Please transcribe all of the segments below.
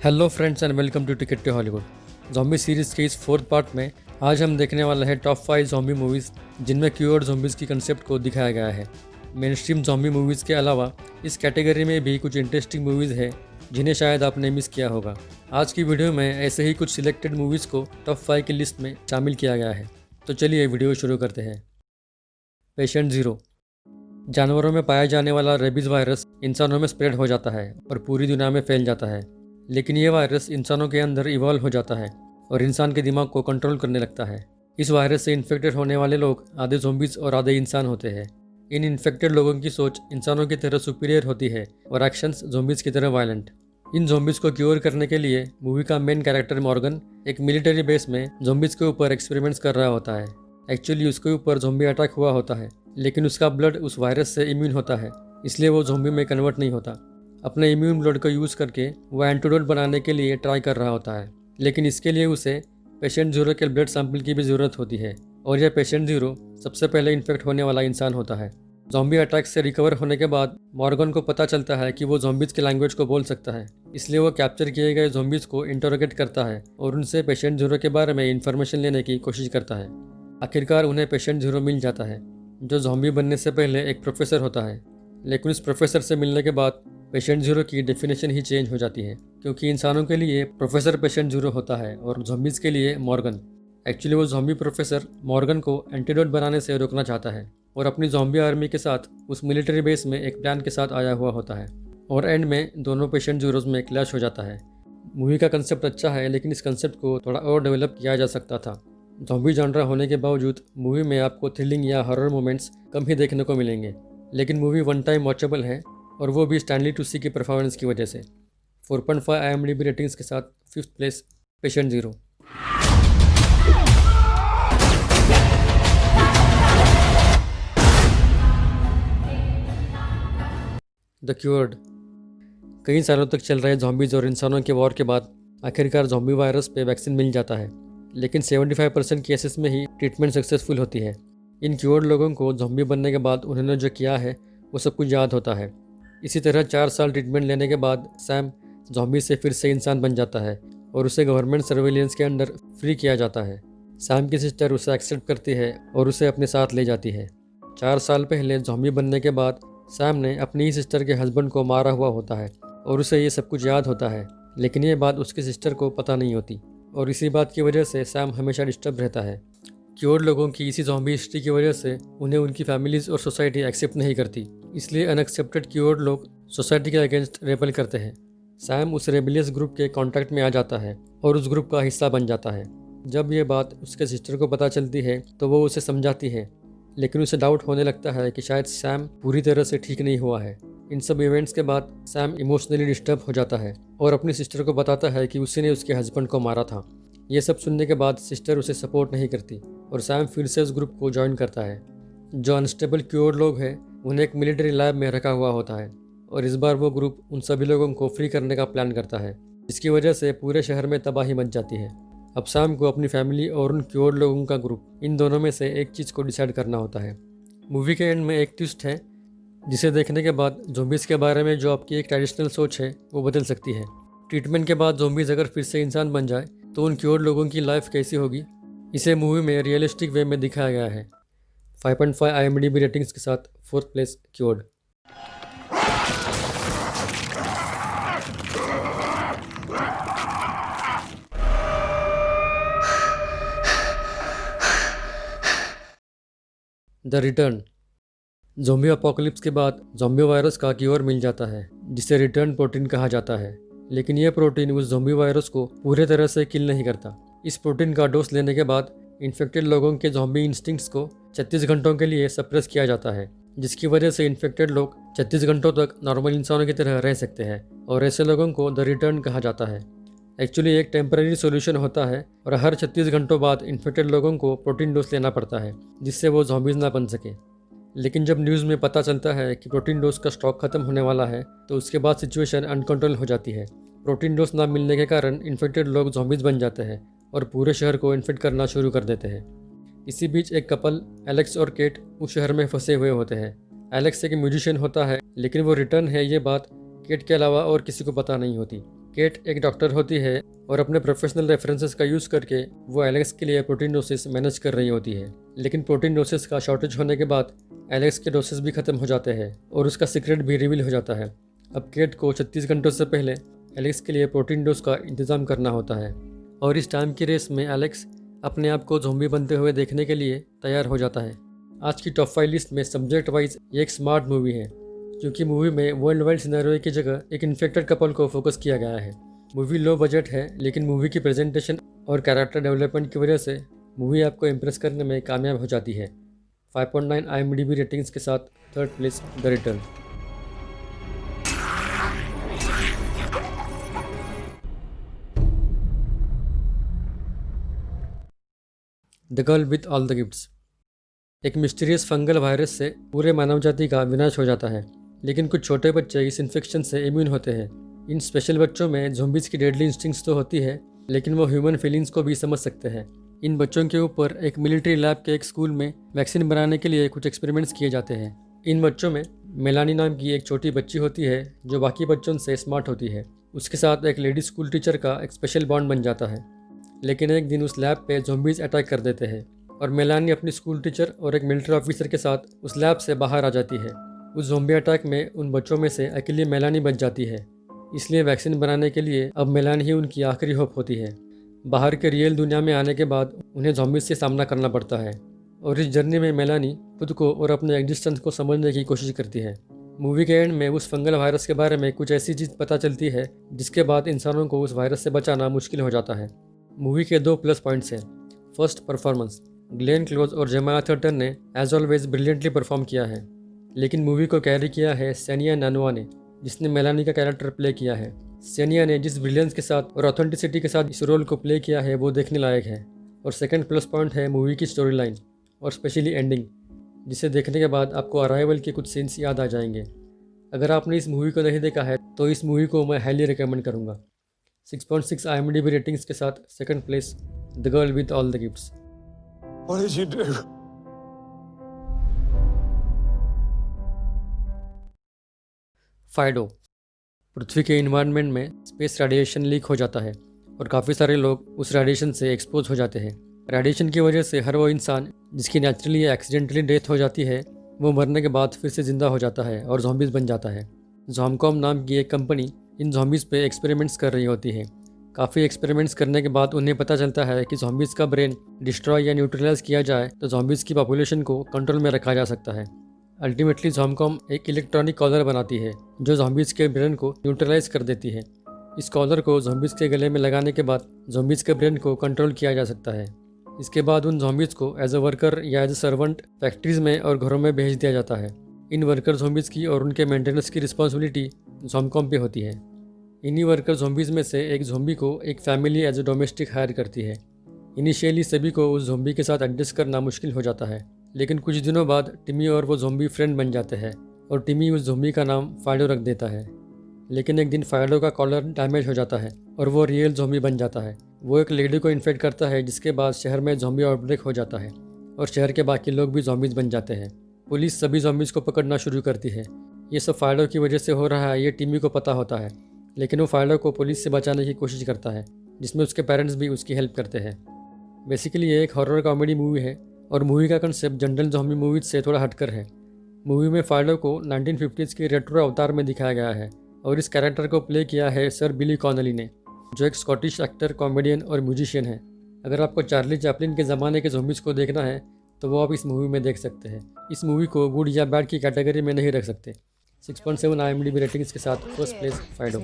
Hello friends and welcome to ticket to Hollywood. Zombie series के इस fourth part में आज हम देखने वाले हैं टॉप 5 ज़ॉम्बी मूवीज़ जिनमें क्यूअर्ड ज़ॉम्बीज़ की कंसेप्ट को दिखाया गया है। मेन स्ट्रीम ज़ॉम्बी मूवीज़ के अलावा इस कैटेगरी में भी कुछ इंटरेस्टिंग मूवीज़ हैं जिन्हें शायद आपने मिस किया होगा। आज की वीडियो में ऐसे ही कुछ सिलेक्टेड मूवीज़ को टॉप 5 की लिस्ट में शामिल किया गया है। तो चलिए वीडियो शुरू करते हैं। Patient zero. जानवरों में पाया जाने वाला रेबीज़ वायरस इंसानों में स्प्रेड हो जाता है और पूरी दुनिया में फैल जाता है। लेकिन ये वायरस इंसानों के अंदर इवॉल्व हो जाता है और इंसान के दिमाग को कंट्रोल करने लगता है। इस वायरस से इन्फेक्टेड होने वाले लोग आधे ज़ॉम्बीज़ और आधे इंसान होते हैं। इन इन्फेक्टेड लोगों की सोच इंसानों की तरह सुपीरियर होती है और एक्शंस ज़ॉम्बीज़ की तरह वायलेंट। इन ज़ॉम्बीज़ को क्योर करने के लिए मूवी का मेन कैरेक्टर मॉर्गन एक मिलिट्री बेस में ज़ॉम्बीज़ के ऊपर एक्सपेरिमेंट्स कर रहा होता है। एक्चुअली उसके ऊपर ज़ॉम्बी अटैक हुआ होता है, लेकिन उसका ब्लड उस वायरस से इम्यून होता है, इसलिए वो ज़ॉम्बी में कन्वर्ट नहीं होता। अपने इम्यून ब्लड को यूज़ करके वो एंटीडोट बनाने के लिए ट्राई कर रहा होता है, लेकिन इसके लिए उसे पेशेंट ज़ीरो के ब्लड सैंपल की भी ज़रूरत होती है और यह पेशेंट ज़ीरो सबसे पहले इन्फेक्ट होने वाला इंसान होता है। ज़ॉम्बी अटैक से रिकवर होने के बाद मॉर्गन को पता चलता है कि वो ज़ॉम्बीज़ की लैंग्वेज को बोल सकता है, इसलिए वो कैप्चर किए गए ज़ॉम्बीज़ को इंटरोगेट करता है और उनसे पेशेंट ज़ीरो के बारे में इंफॉर्मेशन लेने की कोशिश करता है। आखिरकार उन्हें पेशेंट ज़ीरो मिल जाता है, जो ज़ॉम्बी बनने से पहले एक प्रोफेसर होता है। लेकिन उस प्रोफेसर से मिलने के बाद पेशेंट ज़ीरो की डेफिनेशन ही चेंज हो जाती है, क्योंकि इंसानों के लिए प्रोफेसर पेशेंट ज़ीरो होता है और ज़ॉम्बीज़ के लिए मॉर्गन। एक्चुअली वो ज़ॉम्बी प्रोफेसर मॉर्गन को एंटीडोट बनाने से रोकना चाहता है और अपनी ज़ॉम्बी आर्मी के साथ उस मिलिट्री बेस में एक प्लान के साथ आया हुआ होता है और एंड में दोनों पेशेंट ज़ीरोज़ में क्लैश हो जाता है। मूवी का कंसेप्ट अच्छा है, लेकिन इस कंसेप्ट को थोड़ा और डेवलप किया जा सकता था। ज़ॉम्बी जॉनरा होने के बावजूद मूवी में आपको थ्रिलिंग या हॉरर मोमेंट्स कम ही देखने को मिलेंगे, लेकिन मूवी वन टाइम वॉचेबल है और वो भी स्टैनली टूसी की परफॉर्मेंस की वजह से। 4.5 IMDb रेटिंग्स के साथ 5th place patient zero. The cured. कई सालों तक चल रहे ज़ॉम्बीज़ और इंसानों के वॉर के बाद आखिरकार ज़ॉम्बी वायरस पे वैक्सीन मिल जाता है, लेकिन 75% केसेस में ही ट्रीटमेंट सक्सेसफुल होती है। इन क्यूअर्ड लोगों को ज़ॉम्बी बनने के बाद उन्होंने जो किया है वो सब कुछ याद होता है। इसी तरह 4 साल ट्रीटमेंट लेने के बाद सैम ज़ॉम्बी से फिर से इंसान बन जाता है और उसे गवर्नमेंट सर्वेलेंस के अंडर फ्री किया जाता है। सैम की सिस्टर उसे एक्सेप्ट करती है और उसे अपने साथ ले जाती है। 4 साल पहले ज़ॉम्बी बनने के बाद सैम ने अपनी ही सिस्टर के हस्बैंड को मारा हुआ होता है और उसे ये सब कुछ याद होता है, लेकिन ये बात उसकी सिस्टर को पता नहीं होती और इसी बात की वजह से सैम हमेशा डिस्टर्ब रहता है। क्योर लोगों की इसी ज़ॉम्बी हिस्ट्री की वजह से उन्हें उनकी फैमिलीज़ और सोसाइटी एक्सेप्ट नहीं करती, इसलिए अनएक्सेप्टेड क्योर लोग सोसाइटी के अगेंस्ट रेबल करते हैं। सैम उस रेबलियस ग्रुप के कांटेक्ट में आ जाता है और उस ग्रुप का हिस्सा बन जाता है। जब ये बात उसके सिस्टर को पता चलती है तो वो उसे समझाती है, लेकिन उसे डाउट होने लगता है कि शायद सैम पूरी तरह से ठीक नहीं हुआ है। इन सब इवेंट्स के बाद सैम इमोशनली डिस्टर्ब हो जाता है और अपनी सिस्टर को बताता है कि उसी ने उसके हस्बैंड को मारा था। ये सब सुनने के बाद सिस्टर उसे सपोर्ट नहीं करती और सैम फिर से उस ग्रुप को ज्वाइन करता है। जो अनस्टेबल क्योर लोग हैं उन्हें एक मिलिट्री लैब में रखा हुआ होता है और इस बार वो ग्रुप उन सभी लोगों को फ्री करने का प्लान करता है, जिसकी वजह से पूरे शहर में तबाही मच जाती है। अब सैम को अपनी फैमिली और उन क्योर लोगों का ग्रुप, इन दोनों में से एक चीज़ को डिसाइड करना होता है। मूवी के एंड में एक ट्विस्ट है जिसे देखने के बाद ज़ॉम्बीज़ के बारे में जो आपकी एक ट्रेडिशनल सोच है वो बदल सकती है। ट्रीटमेंट के बाद ज़ॉम्बीज़ अगर फिर से इंसान बन जाए तो उन क्योर लोगों की लाइफ कैसी होगी, इसे मूवी में रियलिस्टिक वे में दिखाया गया है। 5.5 IMDb रेटिंग्स के साथ 4th place cured. The return. Zombie apocalypse के बाद ज़ॉम्बी वायरस का क्योर मिल जाता है, जिसे रिटर्न प्रोटीन कहा जाता है, लेकिन यह प्रोटीन उस ज़ॉम्बी वायरस को पूरे तरह से किल नहीं करता। इस प्रोटीन का डोज लेने के बाद इन्फेक्टेड लोगों के ज़ॉम्बी इंस्टिंक्ट्स को 36 घंटों के लिए सप्रेस किया जाता है, जिसकी वजह से इन्फेक्टेड लोग 36 घंटों तक नॉर्मल इंसानों की तरह रह सकते हैं और ऐसे लोगों को द रिटर्न कहा जाता है। एक्चुअली एक टेम्पररी सोल्यूशन होता है और हर 36 घंटों बाद इन्फेक्टेड लोगों को प्रोटीन डोज लेना पड़ता है, जिससे वो ज़ॉम्बीज़ ना बन सके। लेकिन जब न्यूज़ में पता चलता है कि प्रोटीन डोज का स्टॉक खत्म होने वाला है तो उसके बाद सिचुएशन अनकंट्रोल हो जाती है। प्रोटीन डोज ना मिलने के कारण इन्फेक्टेड लोग ज़ॉम्बीज़ बन जाते हैं और पूरे शहर को इन्फेक्ट करना शुरू कर देते हैं। इसी बीच एक कपल एलेक्स और केट उस शहर में फंसे हुए होते हैं। एलेक्स एक म्यूजिशियन होता है, लेकिन वो रिटर्न है ये बात केट के अलावा और किसी को पता नहीं होती। केट एक डॉक्टर होती है और अपने प्रोफेशनल रेफरेंसेस का यूज़ करके वो एलेक्स के लिए प्रोटीन डोसेस मैनेज कर रही होती है। लेकिन प्रोटीन डोसेस का शॉर्टेज होने के बाद एलेक्स के डोसेस भी ख़त्म हो जाते हैं और उसका सीक्रेट भी रिवील हो जाता है। अब केट को 36 घंटों से पहले एलेक्स के लिए प्रोटीन डोज का इंतज़ाम करना होता है और इस टाइम की रेस में एलेक्स अपने आप को ज़ॉम्बी बनते हुए देखने के लिए तैयार हो जाता है। आज की टॉप 5 लिस्ट में सब्जेक्ट वाइज ये एक स्मार्ट मूवी है, क्योंकि मूवी में वर्ल्ड वाइड सिनेरियो की जगह एक इन्फेक्टेड कपल को फोकस किया गया है। मूवी लो बजट है, लेकिन मूवी की प्रेजेंटेशन और कैरेक्टर डेवलपमेंट की वजह से मूवी आपको इम्प्रेस करने में कामयाब हो जाती है। 5.9 IMDb रेटिंग्स के साथ third place the return. The girl with all the gifts. एक मिस्टीरियस फंगल वायरस से पूरे मानव जाति का विनाश हो जाता है, लेकिन कुछ छोटे बच्चे इस इन्फेक्शन से इम्यून होते हैं। इन स्पेशल बच्चों में ज़ॉम्बीज़ की डेडली इंस्टिंक्ट्स तो होती है, लेकिन वो ह्यूमन फीलिंग्स को भी समझ सकते हैं। इन बच्चों के ऊपर एक मिलिट्री लैब के एक स्कूल में वैक्सीन बनाने के लिए कुछ एक्सपेरिमेंट्स किए जाते हैं। इन बच्चों में मेलानी नाम की एक छोटी बच्ची होती है जो बाकी बच्चों से स्मार्ट होती है। उसके साथ एक लेडी स्कूल टीचर का एक स्पेशल बॉन्ड बन जाता है। लेकिन एक दिन उस लैब पे ज़ॉम्बीज़ अटैक कर देते हैं और मेलानी अपनी स्कूल टीचर और एक मिलिट्री ऑफिसर के साथ उस लैब से बाहर आ जाती है। उस ज़ॉम्बी अटैक में उन बच्चों में से अकेली मेलानी बच जाती है, इसलिए वैक्सीन बनाने के लिए अब मेलानी ही उनकी आखिरी होप होती है। बाहर के रियल दुनिया में आने के बाद उन्हें ज़ॉम्बीज़ से सामना करना पड़ता है और इस जर्नी में मेलानी खुद को और अपने एग्जिस्टेंस को समझने की कोशिश करती है। मूवी के एंड में उस फंगल वायरस के बारे में कुछ ऐसी चीज़ पता चलती है जिसके बाद इंसानों को उस वायरस से बचाना मुश्किल हो जाता है। मूवी के 2 प्लस पॉइंट्स हैं। First, performance. ग्लेन क्लोज और जेमाया थर्टन ने एज ऑलवेज ब्रिलियंटली परफॉर्म किया है, लेकिन मूवी को कैरी किया है सेनिया नानुआ ने, जिसने मेलानी का कैरेक्टर प्ले किया है। सेनिया ने जिस ब्रिलियंस के साथ और ऑथेंटिसिटी के साथ इस रोल को प्ले किया है वो देखने लायक है। और सेकंड प्लस पॉइंट है मूवी की स्टोरी लाइन और स्पेशली एंडिंग, जिसे देखने के बाद आपको अराइवल के कुछ सीन्स याद आ जाएंगे। अगर आपने इस मूवी को नहीं देखा है तो इस मूवी को मैं हाईली रिकमेंड करूँगा। 6.6 IMDb रेटिंग्स के साथ second place the girl with all the gifts. What did you do? फाइडो। पृथ्वी के इन्वायरमेंट में स्पेस रेडिएशन लीक हो जाता है और काफ़ी सारे लोग उस रेडिएशन से एक्सपोज हो जाते हैं। रेडिएशन की वजह से हर वो इंसान जिसकी नेचुरली या एक्सीडेंटली डेथ हो जाती है वो मरने के बाद फिर से ज़िंदा हो जाता है और ज़ॉम्बीज़ बन जाता है। ज़ॉम्कॉम नाम की एक कंपनी इन ज़ॉम्बीज़ पे एक्सपेरिमेंट्स कर रही होती है। काफ़ी एक्सपेरिमेंट्स करने के बाद उन्हें पता चलता है कि ज़ॉम्बीज़ का ब्रेन डिस्ट्रॉय या न्यूट्रलाइज किया जाए तो ज़ॉम्बीज़ की पॉपुलेशन को कंट्रोल में रखा जा सकता है। अल्टीमेटली ज़ॉम्कॉम एक इलेक्ट्रॉनिक कॉलर बनाती है जो ज़ॉम्बीज़ के ब्रेन को न्यूट्रलाइज कर देती है। इस कॉलर को ज़ॉम्बीज़ के गले में लगाने के बाद ज़ॉम्बीज़ के ब्रेन को कंट्रोल किया जा सकता है। इसके बाद उन ज़ॉम्बीज़ को एज अ वर्कर या एज अ सर्वेंट फैक्ट्रीज़ में और घरों में भेज दिया जाता है। इन वर्कर ज़ॉम्बीज़ की और उनके मेंटेनेंस की रिस्पॉन्सिबिलिटी ज़ॉम्कॉम पे होती है। इन्हीं वर्कर ज़ॉम्बीज़ में से एक ज़ॉम्बी को एक family as a domestic hire करती है। इनिशियली सभी को उस ज़ॉम्बी के साथ एडजस्ट करना मुश्किल हो जाता है, लेकिन कुछ दिनों बाद टिमी और वो ज़ॉम्बी फ्रेंड बन जाते हैं और टिमी उस ज़ॉम्बी का नाम फाइडो रख देता है। लेकिन एक दिन फाइडो का कॉलर डैमेज हो जाता है और वो रियल ज़ॉम्बी बन जाता है। वो एक लेडी को इन्फेक्ट करता है, जिसके बाद शहर में ज़ॉम्बी आउटब्रेक हो जाता है और शहर के बाकी लोग भी ज़ॉम्बीज़ बन जाते हैं। पुलिस सभी ज़ॉम्बीज़ को पकड़ना शुरू करती है। ये सब फाइडो की वजह से हो रहा है, ये टिमी को पता होता है, लेकिन वो फाइडो को पुलिस से बचाने की कोशिश करता है, जिसमें उसके पेरेंट्स भी उसकी हेल्प करते हैं। बेसिकली ये एक हॉरर कॉमेडी मूवी है और मूवी का कंसेप्ट जनरल ज़ॉम्बी मूवीज से थोड़ा हटकर है। मूवी में फाइडो को 1950s के रेट्रो अवतार में दिखाया गया है और इस कैरेक्टर को प्ले किया है सर बिली कॉनली ने, जो एक स्कॉटिश एक्टर, कॉमेडियन और म्यूजिशियन है। अगर आपको चार्ली चैपलिन के ज़माने के ज़ॉम्बीज़ को देखना है तो वो आप इस मूवी में देख सकते हैं। इस मूवी को गुड या बैड की कैटेगरी में नहीं रख सकते। 6.7 IMDb रेटिंग्स के साथ first place Fido.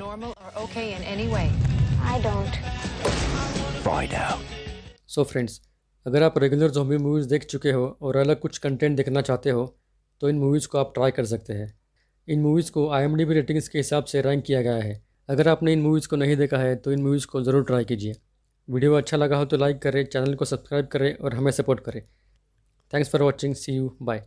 So friends, अगर आप रेगुलर ज़ॉम्बी मूवीज़ देख चुके हो और अलग कुछ कंटेंट देखना चाहते हो तो इन मूवीज़ को आप ट्राई कर सकते हैं। इन मूवीज़ को IMDb रेटिंग्स के हिसाब से रैंक किया गया है। अगर आपने इन मूवीज़ को नहीं देखा है तो इन मूवीज़ को ज़रूर ट्राई कीजिए। वीडियो अच्छा लगा हो तो लाइक करें, चैनल को सब्सक्राइब करें और हमें सपोर्ट करें। Thanks for watching, see you, bye.